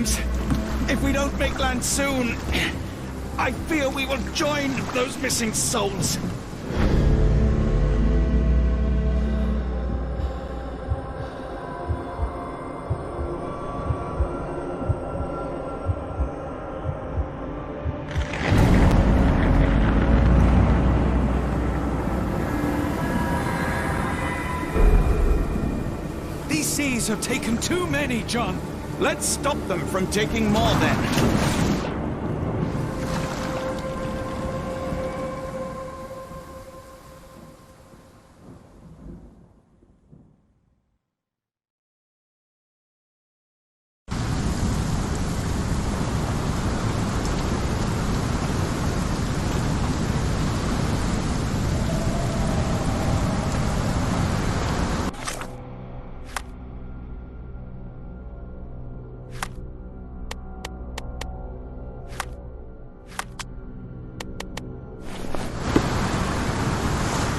Holmes. If we don't make land soon, I fear we will join those missing souls. These seas have taken too many, John. Let's stop them from taking more then.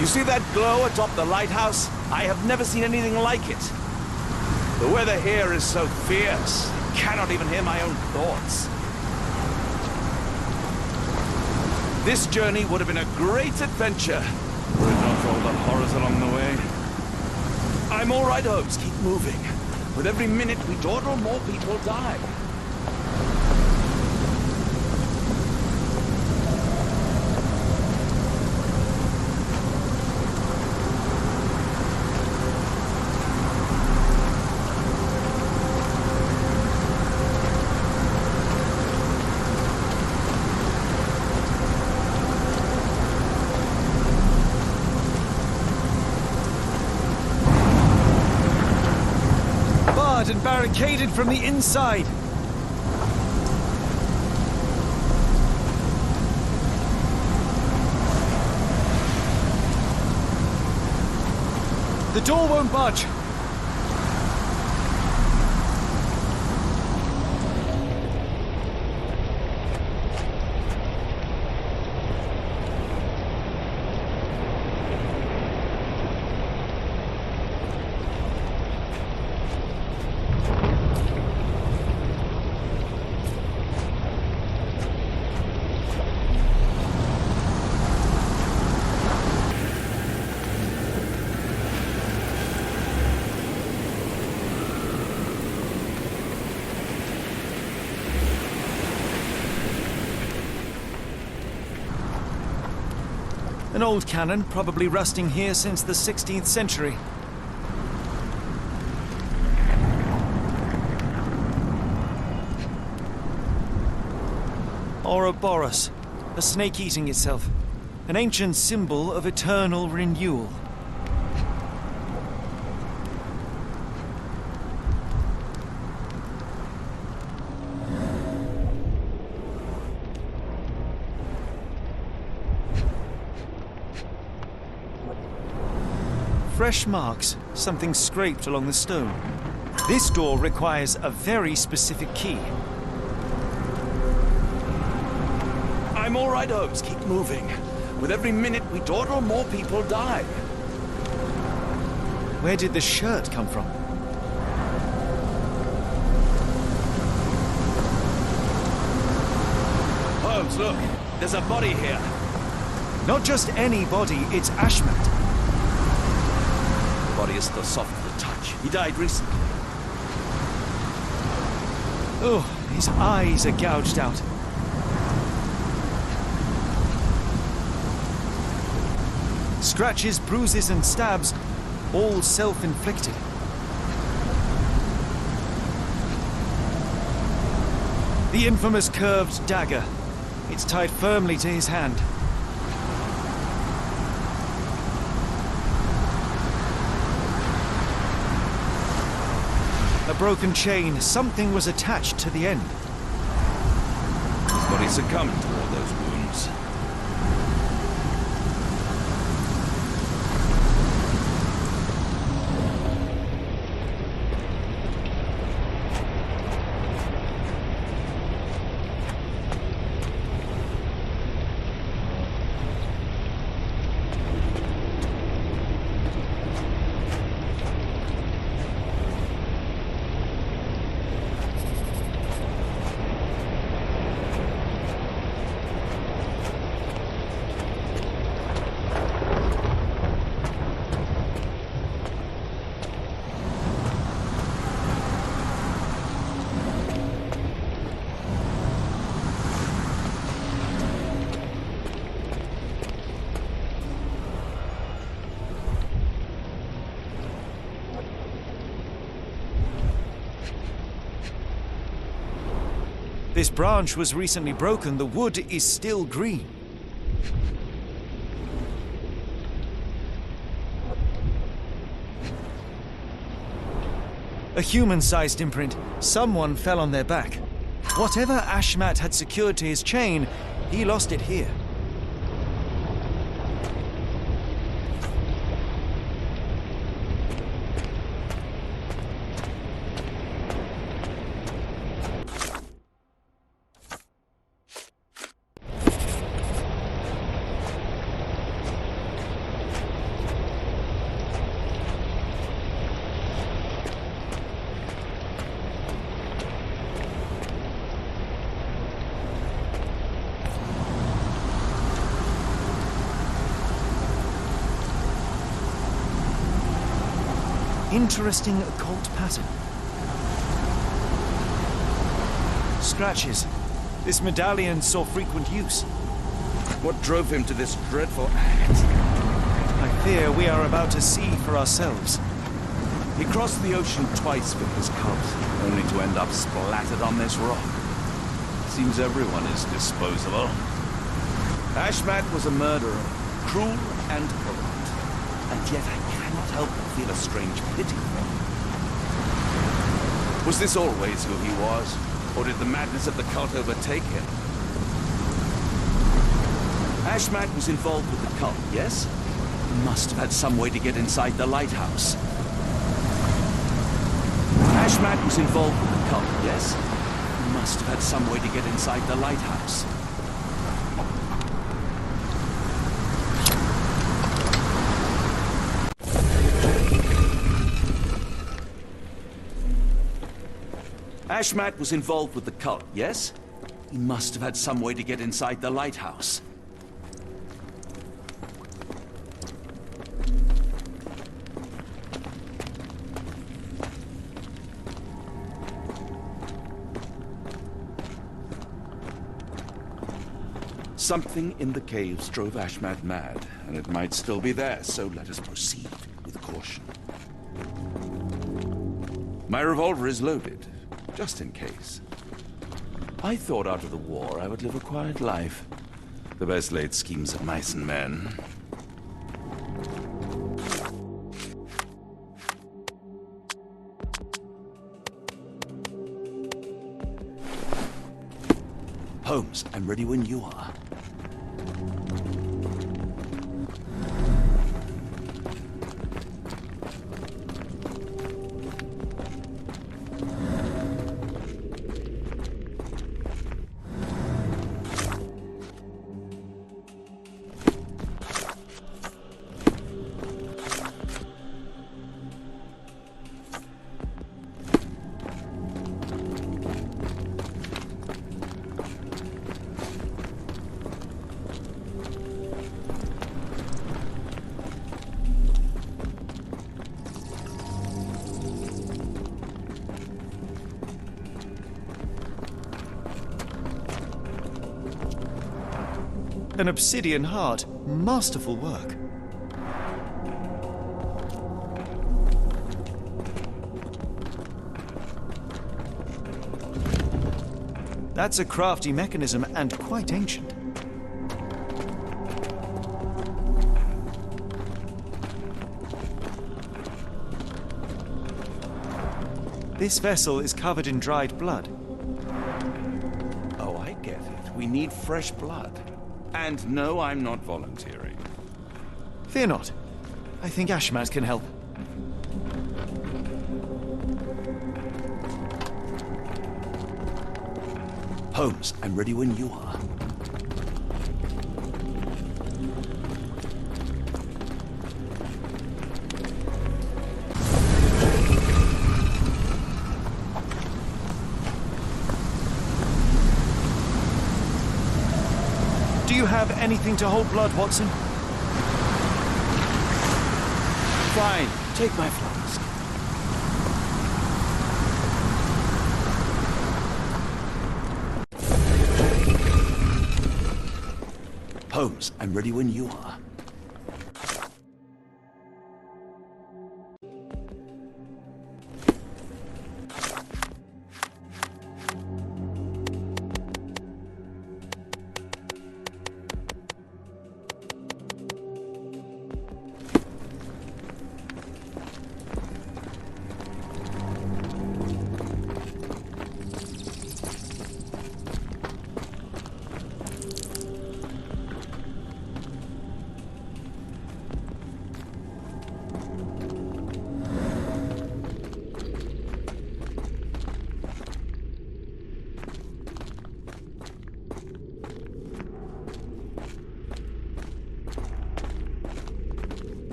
You see that glow atop the lighthouse? I have never seen anything like it. The weather here is so fierce, I cannot even hear my own thoughts. This journey would have been a great adventure, were it not for all the horrors along the way. I'm all right, Holmes. Keep moving. With every minute we dawdle, more people die. And barricaded from the inside. The door won't budge. An old cannon, probably rusting here since the 16th century. Ouroboros, a snake eating itself. An ancient symbol of eternal renewal. Fresh marks, something scraped along the stone. This door requires a very specific key. I'm all right, Holmes. Keep moving. With every minute we dawdle, more people die. Where did the shirt come from? Holmes, look. There's a body here. Not just any body, it's Ashmat. The body is still soft to the touch. He died recently. Oh, his eyes are gouged out. Scratches, bruises, and stabs, all self-inflicted. The infamous curved dagger. It's tied firmly to his hand. A broken chain. Something was attached to the end. His body succumbed to all those wounds. This branch was recently broken. The wood is still green. A human-sized imprint. Someone fell on their back. Whatever Ashmat had secured to his chain, he lost it here. Interesting occult pattern. Scratches. This medallion saw frequent use. What drove him to this dreadful act? I fear we are about to see for ourselves. He crossed the ocean twice with his cubs, only to end up splattered on this rock. Seems everyone is disposable. Ashmat was a murderer, cruel and corrupt, and yet I cannot help but feel a strange pity for him. Was this always who he was, or did the madness of the cult overtake him? Ashmat was involved with the cult, yes? He must have had some way to get inside the lighthouse. Ashmat was involved with the cult, yes? He must have had some way to get inside the lighthouse. Ashmat was involved with the cult, yes? He must have had some way to get inside the lighthouse. Something in the caves drove Ashmat mad, and it might still be there, so let us proceed with caution. My revolver is loaded, just in case. I thought after the war I would live a quiet life. The best laid schemes of mice and men. Holmes, I'm ready when you are. An obsidian heart. Masterful work. That's a crafty mechanism and quite ancient. This vessel is covered in dried blood. Oh, I get it. We need fresh blood. And no, I'm not volunteering. Fear not. I think Ashmat can help. Holmes, I'm ready when you are. Do you have anything to hold blood, Watson? Fine, take my flask. Holmes, I'm ready when you are.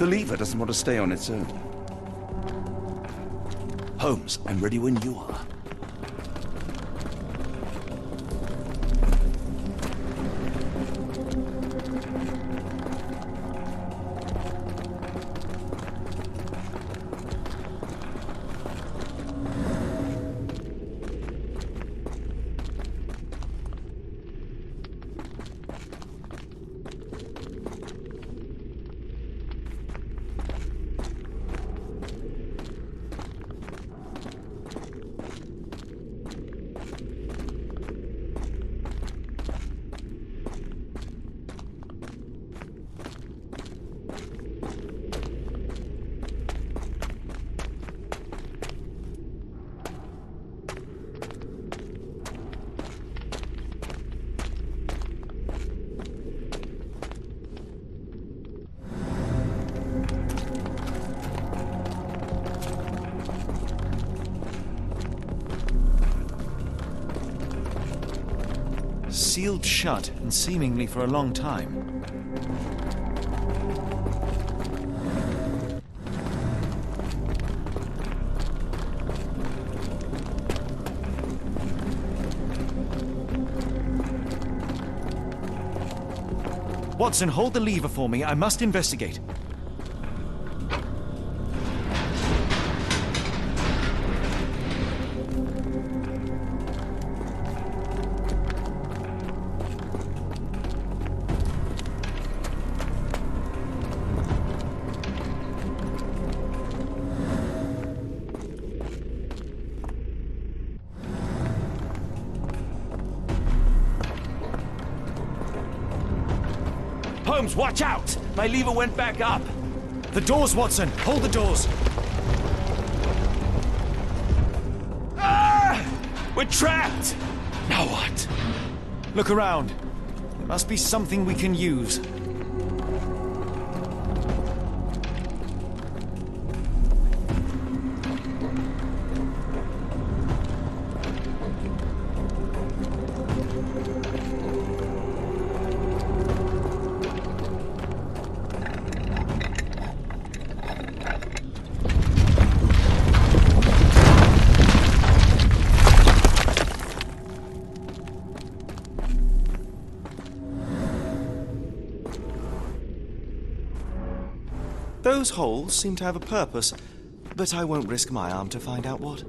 The lever doesn't want to stay on its own. Holmes, I'm ready when you are. Sealed shut, and seemingly for a long time. Watson, hold the lever for me. I must investigate. Holmes, watch out! My lever went back up. The doors, Watson! Hold the doors! Ah! We're trapped! Now what? Look around. There must be something we can use. Those holes seem to have a purpose, but I won't risk my arm to find out what.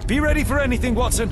Be ready for anything, Watson.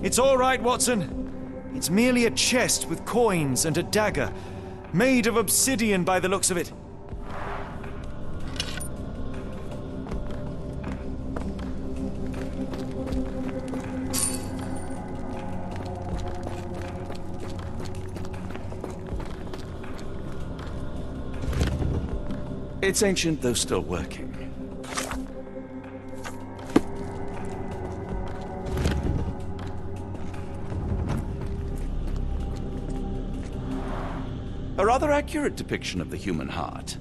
It's all right, Watson. It's merely a chest with coins and a dagger, made of obsidian by the looks of it. It's ancient, though still working. A rather accurate depiction of the human heart.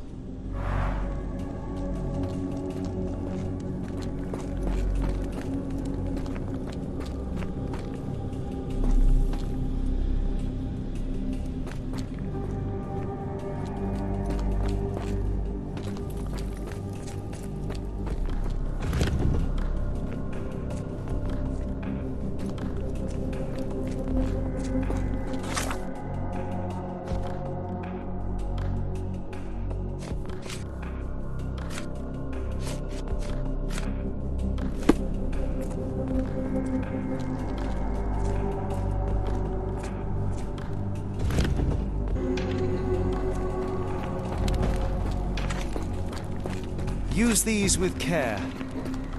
Use these with care.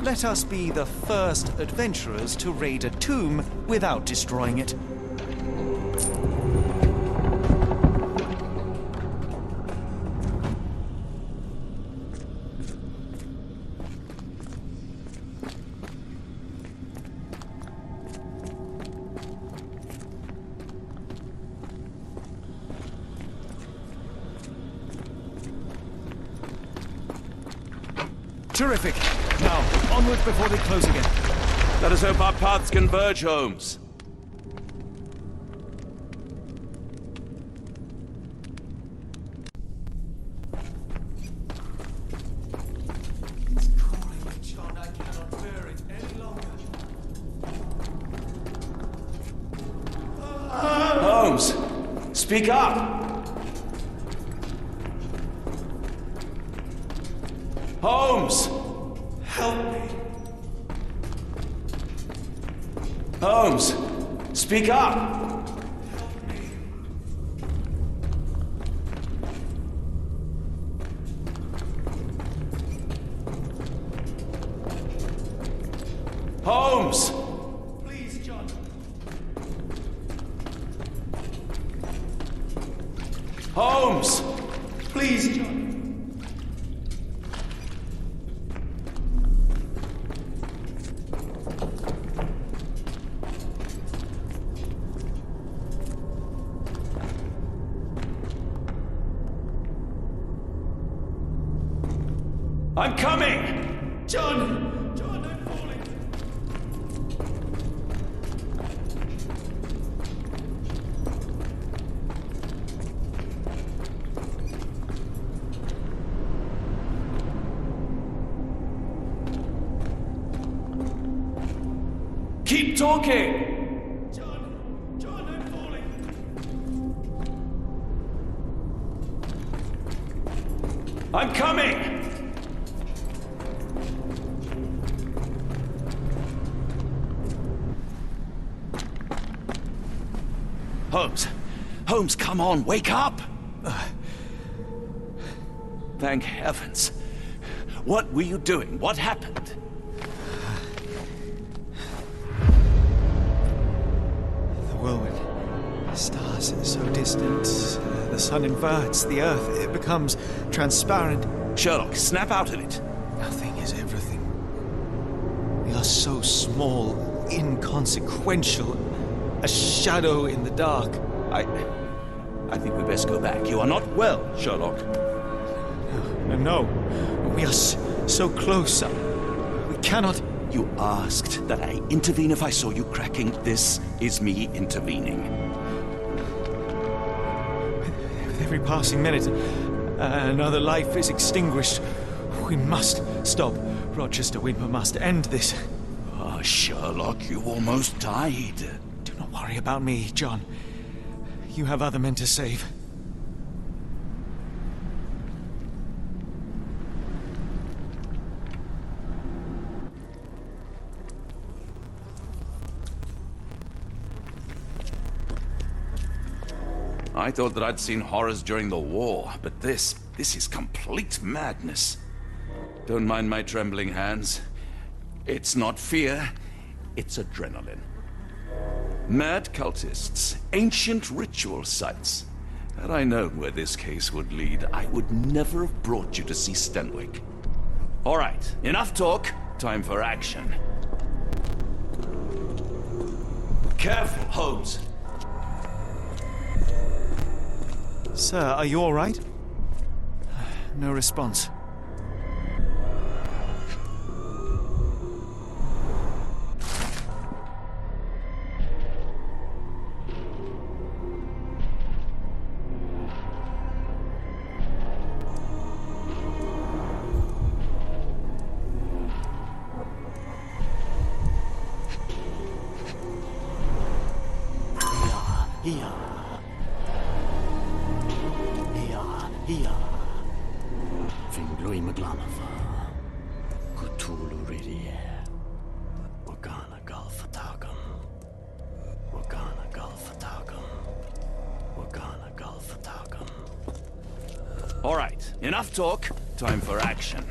Let us be the first adventurers to raid a tomb without destroying it. Terrific. Now, onward before they close again. Let us hope our paths converge, Holmes. John, I cannot bear it any longer. Holmes, speak up! Holmes! Help me. Holmes, speak up! Holmes! Please, John. Holmes! Please, John. I'm coming! John! John, I'm falling. Keep talking! John! John, I'm falling. I'm coming! Holmes! Holmes, come on, wake up! Thank heavens. What were you doing? What happened? The whirlwind. Stars so distant. The sun inverts the earth. It becomes transparent. Sherlock, snap out of it. Nothing is everything. We are so small, inconsequential. A shadow in the dark. I think we best go back. You are not well, Sherlock. No. We are so close. We cannot... You asked that I intervene if I saw you cracking. This is me intervening. With every passing minute, another life is extinguished. We must stop. Rochester, we must end this. Oh, Sherlock, you almost died. Do not worry about me, John. You have other men to save. I thought that I'd seen horrors during the war, but this is complete madness. Don't mind my trembling hands. It's not fear, it's adrenaline. Mad cultists, ancient ritual sites, Had I known where this case would lead, I would never have brought you to see Stenwick. All right, enough talk. Time for action. Careful, Holmes. Sir, are you all right? No response. All right, enough talk. Time for action.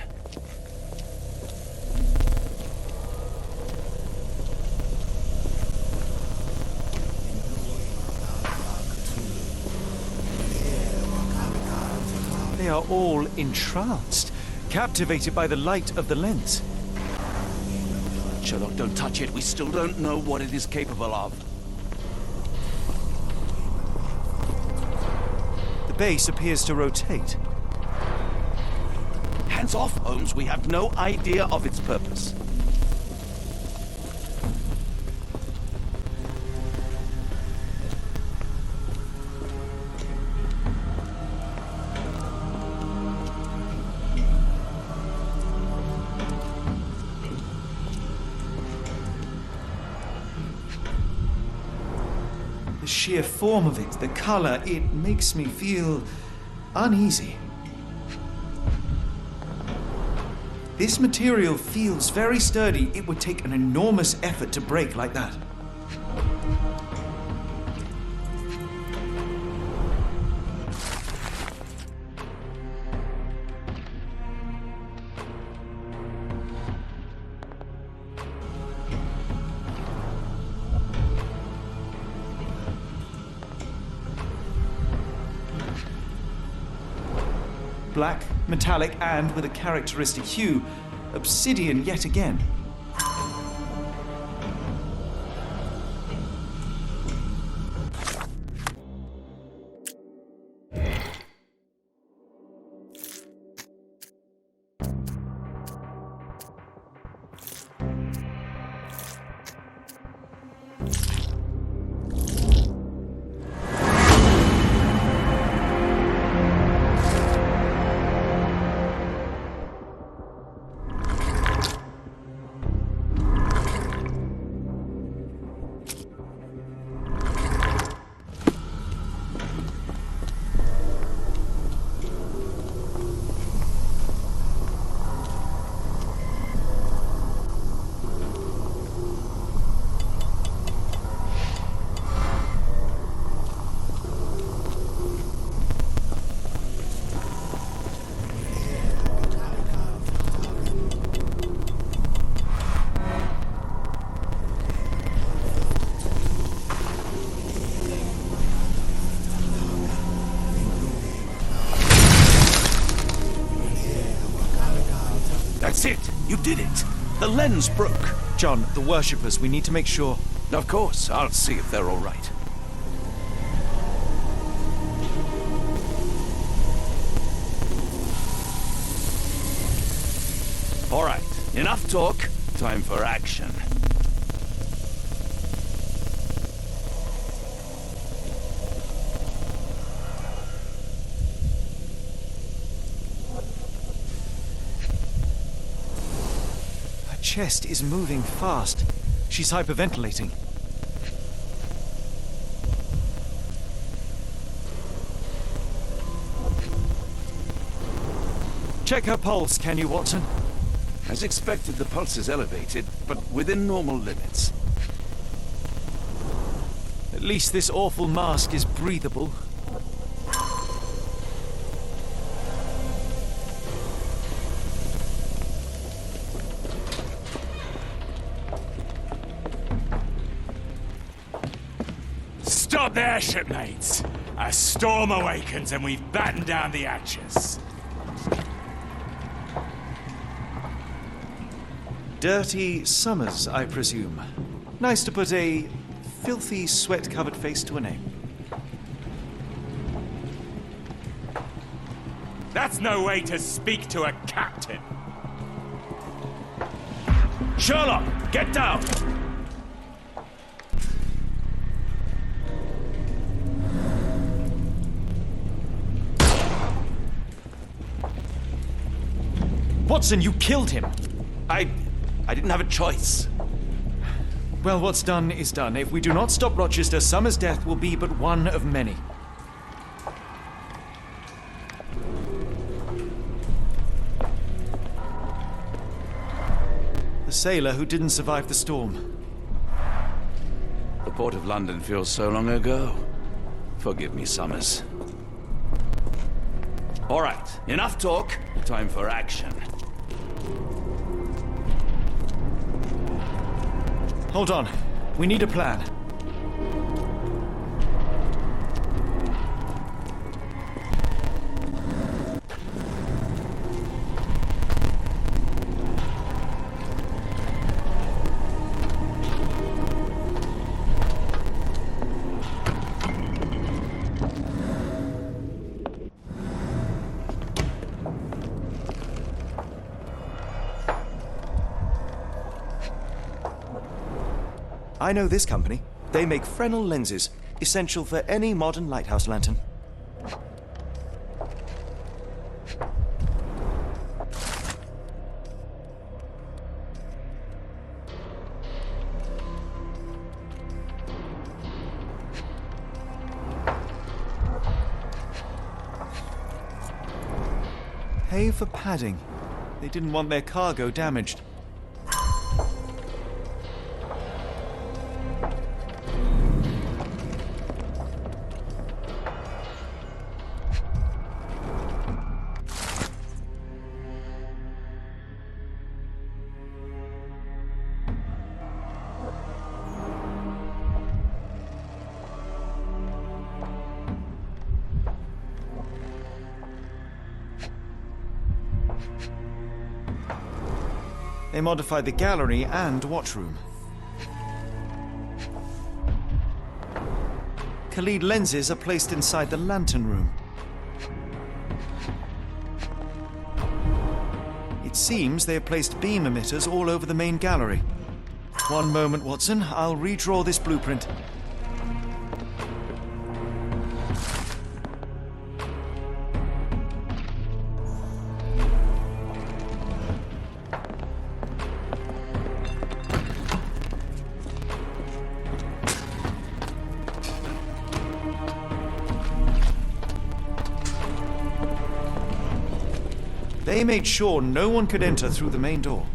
They are all entranced, captivated by the light of the lens. Sherlock, don't touch it. We still don't know what it is capable of. The base appears to rotate. Hands off, Holmes. We have no idea of its purpose. The sheer form of it, the color, it makes me feel uneasy. This material feels very sturdy. It would take an enormous effort to break like that. Black, metallic, and with a characteristic hue, obsidian yet again. That's it! You did it! The lens broke! John, the worshippers, we need to make sure. Of course, I'll see if they're all right. All right, enough talk. Time for action. Chest is moving fast. She's hyperventilating. Check her pulse, can you, Watson? As expected, the pulse is elevated, but within normal limits. At least this awful mask is breathable. Stop there, shipmates! A storm awakens and we've battened down the hatches. Dirty Summers, I presume. Nice to put a filthy, sweat-covered face to a name. That's no way to speak to a captain. Sherlock, get down! Watson, you killed him! I didn't have a choice. Well, what's done is done. If we do not stop Rochester, Summers' death will be but one of many. The sailor who didn't survive the storm. The port of London feels so long ago. Forgive me, Summers. All right, enough talk. Time for action. Hold on. We need a plan. I know this company. They make Fresnel lenses, essential for any modern lighthouse lantern. Pay for padding. They didn't want their cargo damaged. They modified the gallery and watchroom. Khalid lenses are placed inside the lantern room. It seems they have placed beam emitters all over the main gallery. One moment, Watson. I'll redraw this blueprint. They made sure no one could enter through the main door.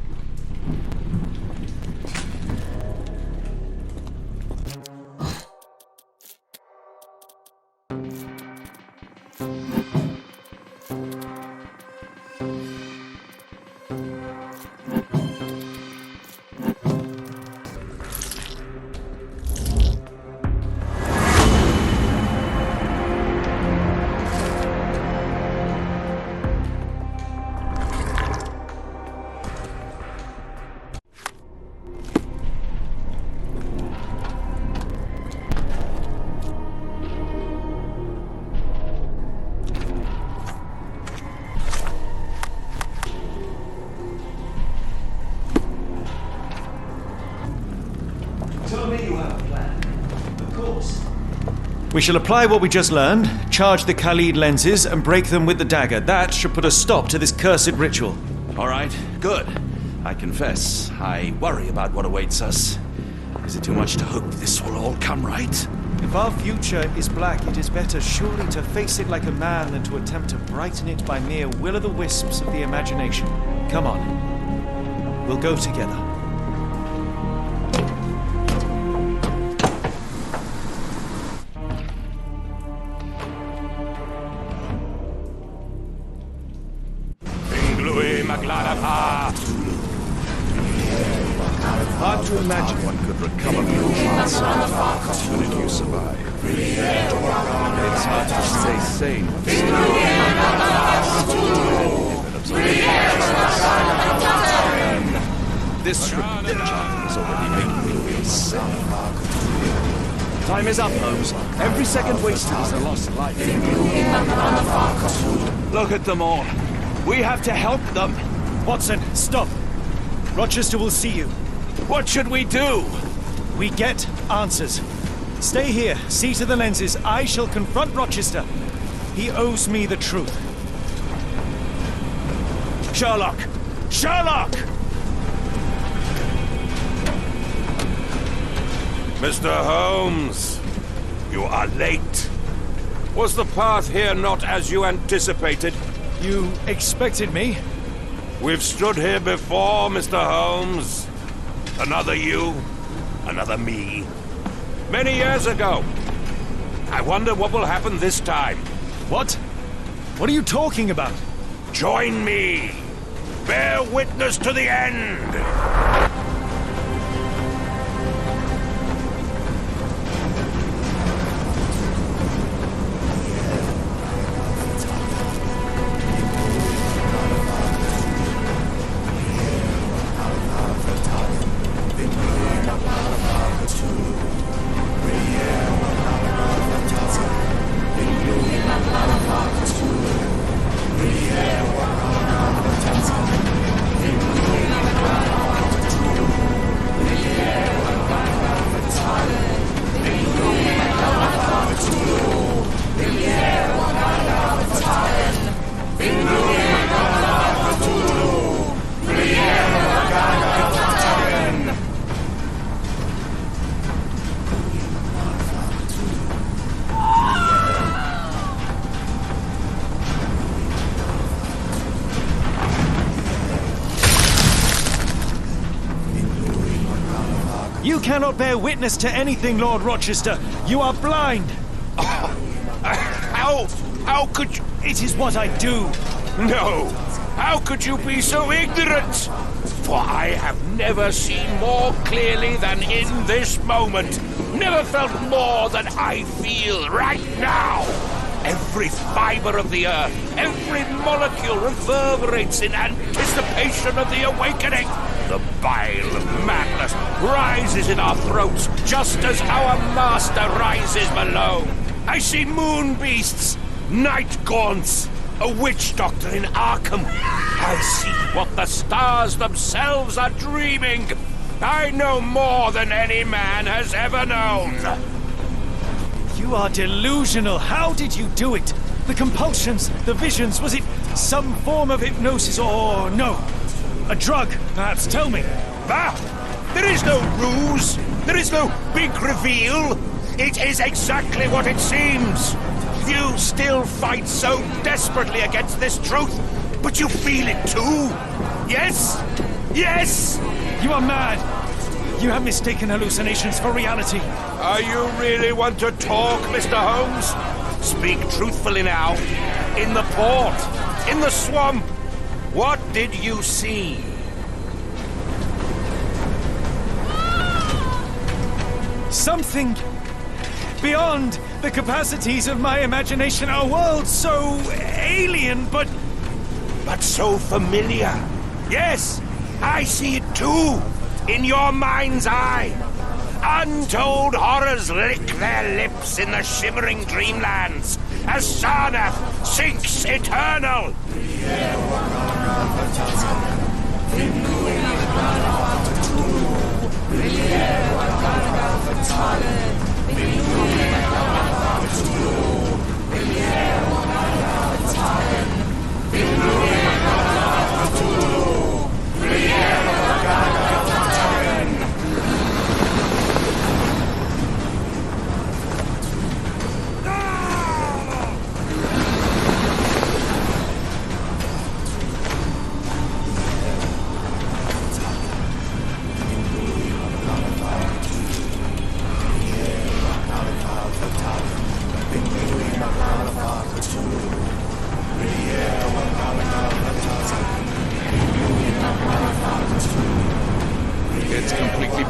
We shall apply what we just learned, charge the Khalid lenses, and break them with the dagger. That should put a stop to this cursed ritual. All right, good. I confess, I worry about what awaits us. Is it too much to hope this will all come right? If our future is black, it is better surely to face it like a man than to attempt to brighten it by mere will-o'-the-wisps of the imagination. Come on. We'll go together. Hard to imagine one could recover from a chance even if you survive. It's hard to stay sane. This script is already making me feel sick. Time is up, Holmes. Every second wasted is a lost life. Look at them all. We have to help them. Watson, stop! Rochester will see you. What should we do? We get answers. Stay here, see to the lenses. I shall confront Rochester. He owes me the truth. Sherlock! Sherlock! Mr. Holmes, you are late. Was the path here not as you anticipated? You expected me? We've stood here before, Mr. Holmes. Another you, another me. Many years ago. I wonder what will happen this time. What? What are you talking about? Join me. Bear witness to the end. You cannot bear witness to anything, Lord Rochester. You are blind. How could you... It is what I do. No! How could you be so ignorant? For I have never seen more clearly than in this moment. Never felt more than I feel right now. Every fiber of the earth, every molecule reverberates in anticipation of the awakening. The bile of madness rises in our throats, just as our master rises below. I see moon beasts, night gaunts, a witch doctor in Arkham. I see what the stars themselves are dreaming. I know more than any man has ever known. You are delusional. How did you do it? The compulsions, the visions, was it some form of hypnosis or no? A drug, perhaps, tell me. Ah! There is no ruse. There is no big reveal. It is exactly what it seems. You still fight so desperately against this truth, but you feel it too. Yes? Yes? You are mad. You have mistaken hallucinations for reality. Are you really want to talk, Mr. Holmes? Speak truthfully now. In the port, in the swamp, what did you see? Something beyond the capacities of my imagination. A world so alien, but so familiar. Yes, I see it too. In your mind's eye. Untold horrors lick their lips in the shimmering dreamlands as Sarnath sinks eternal.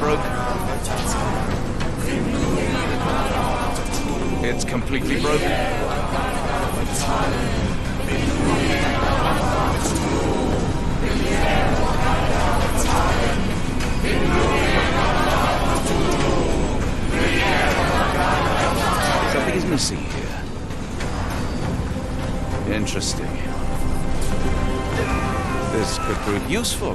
broke. It's completely broken. Something is missing here. Interesting. This could prove useful.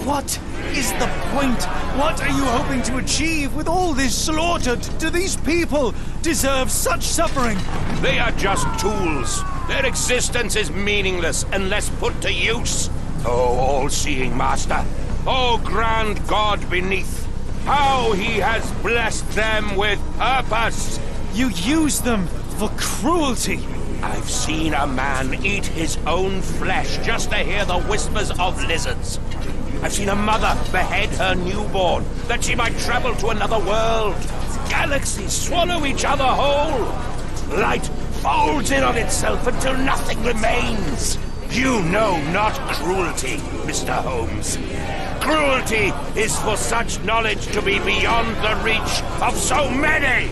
What is the point? What are you hoping to achieve with all this slaughter? Do these people deserve such suffering? They are just tools. Their existence is meaningless unless put to use. Oh, all-seeing master. Oh, grand God beneath. How he has blessed them with purpose. You use them for cruelty. I've seen a man eat his own flesh just to hear the whispers of lizards. I've seen a mother behead her newborn that she might travel to another world. Galaxies swallow each other whole. Light folds in on itself until nothing remains. You know not cruelty, Mr. Holmes. Cruelty is for such knowledge to be beyond the reach of so many.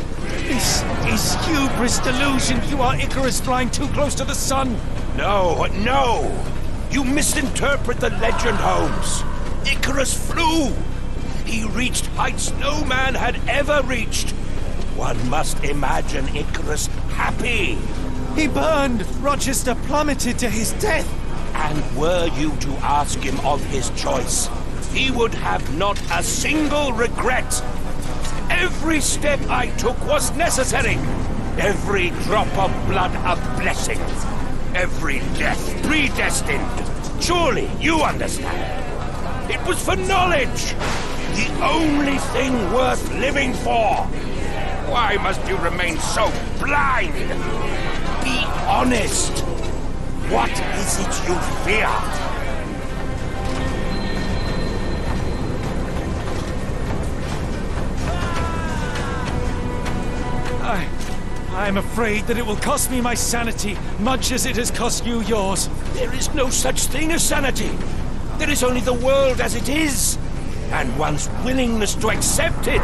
This is hubris delusion. You are Icarus flying too close to the sun. No, no. You misinterpret the legend, Holmes. Icarus flew. He reached heights no man had ever reached. One must imagine Icarus happy. He burned. Rochester plummeted to his death. And were you to ask him of his choice, he would have not a single regret. Every step I took was necessary. Every drop of blood a blessing. Every death predestined. Surely you understand. It was for knowledge. The only thing worth living for. Why must you remain so blind? Be honest. What is it you fear? I'm afraid that it will cost me my sanity, much as it has cost you yours. There is no such thing as sanity. There is only the world as it is, and one's willingness to accept it.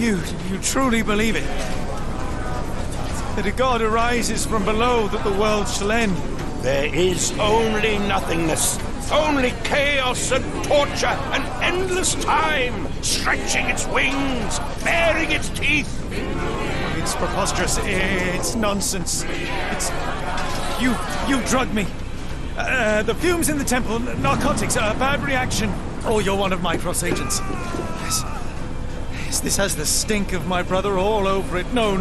You truly believe it? That a god arises from below, that the world shall end? There is only nothingness, only chaos and torture and endless time, stretching its wings, baring its teeth. It's preposterous. It's nonsense. It's... You drugged me. The fumes in the temple, narcotics, a bad reaction. Or you're one of my cross agents. Yes, this has the stink of my brother all over it. No,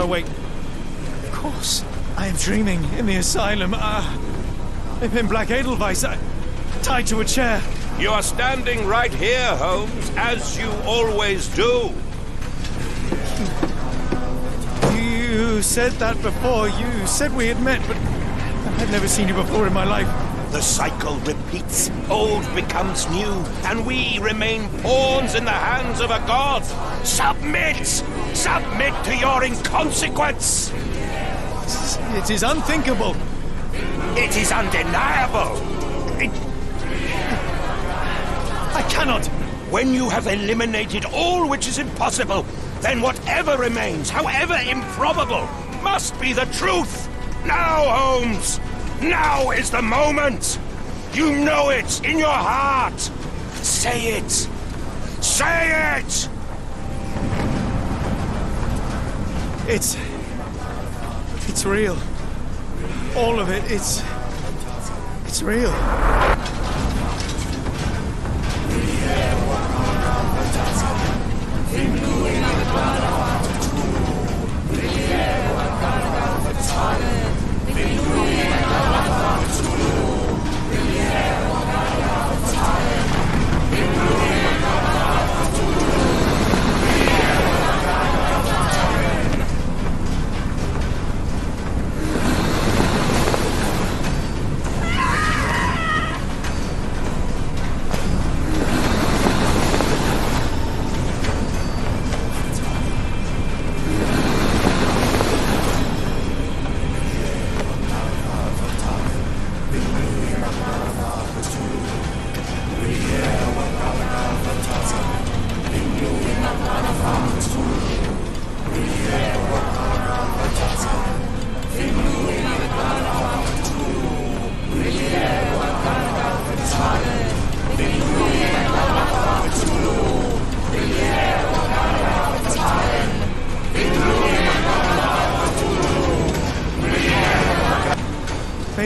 wait. Of course, I am dreaming in the asylum. I'm in Black Edelweiss, tied to a chair. You are standing right here, Holmes, as you always do. You said that before. You said we had met, but I'd never seen you before in my life. The cycle repeats. Old becomes new, and we remain pawns in the hands of a god. Submit! Submit to your inconsequence! It is unthinkable. It is undeniable. I cannot. When you have eliminated all which is impossible, then whatever remains, however improbable, must be the truth. Now, Holmes! Now is the moment! You know it in your heart! Say it! Say it! It's real. All of it, it's real.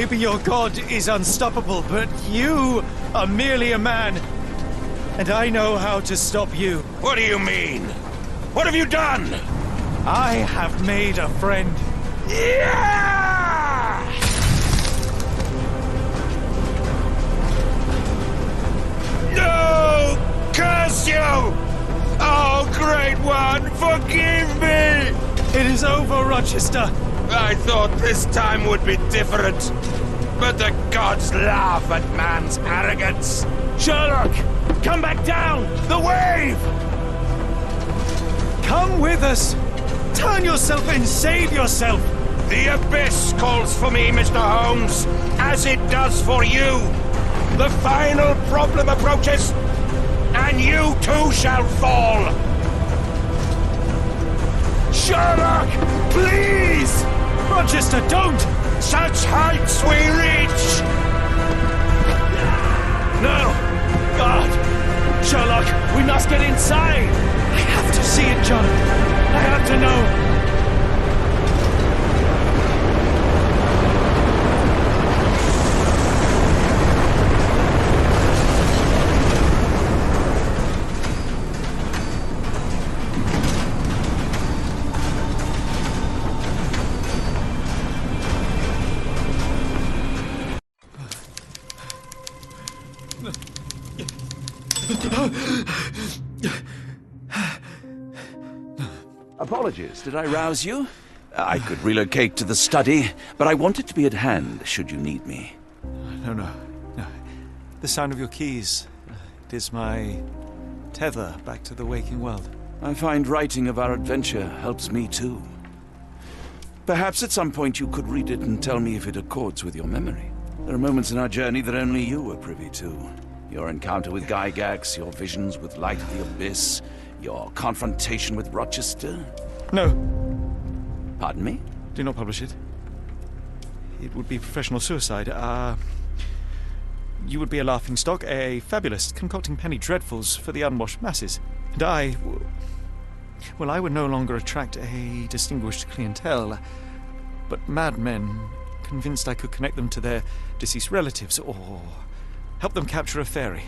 Maybe your god is unstoppable, but you are merely a man. And I know how to stop you. What do you mean? What have you done? I have made a friend. Yeah! No! Curse you! Oh, Great One, forgive me! It is over, Rochester. I thought this time would be different. But the gods laugh at man's arrogance. Sherlock, come back down! The wave! Come with us! Turn yourself in, save yourself! The abyss calls for me, Mr. Holmes, as it does for you. The final problem approaches, and you too shall fall. Sherlock, please! Rochester, don't! Such heights we reach! No! God! Sherlock, we must get inside! I have to see it, John. I have to know. Apologies, did I rouse you? I could relocate to the study, but I wanted to be at hand should you need me. No. The sound of your keys. It is my tether back to the waking world. I find writing of our adventure helps me too. Perhaps at some point you could read it and tell me if it accords with your memory. There are moments in our journey that only you were privy to. Your encounter with Gygax, your visions with Light of the Abyss, your confrontation with Rochester. No, Pardon me? do not publish it. It would be professional suicide. You would be a laughingstock, a fabulist, concocting penny dreadfuls for the unwashed masses. And I would no longer attract a distinguished clientele, but madmen convinced I could connect them to their deceased relatives or help them capture a fairy.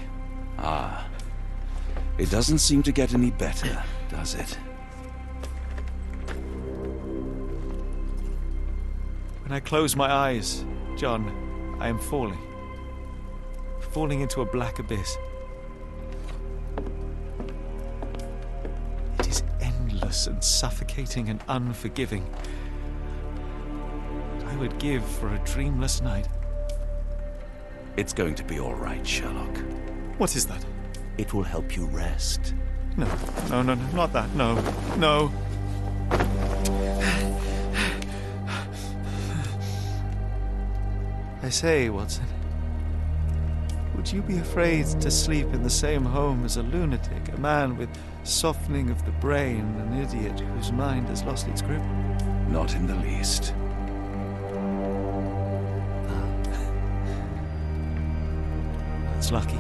Ah. It doesn't seem to get any better, does it? When I close my eyes, John, I am falling. Falling into a black abyss. It is endless and suffocating and unforgiving. I would give for a dreamless night. It's going to be all right, Sherlock. What is that? It will help you rest. No, not that. No. I say, Watson, would you be afraid to sleep in the same home as a lunatic, a man with softening of the brain, an idiot whose mind has lost its grip? Not in the least. That's lucky.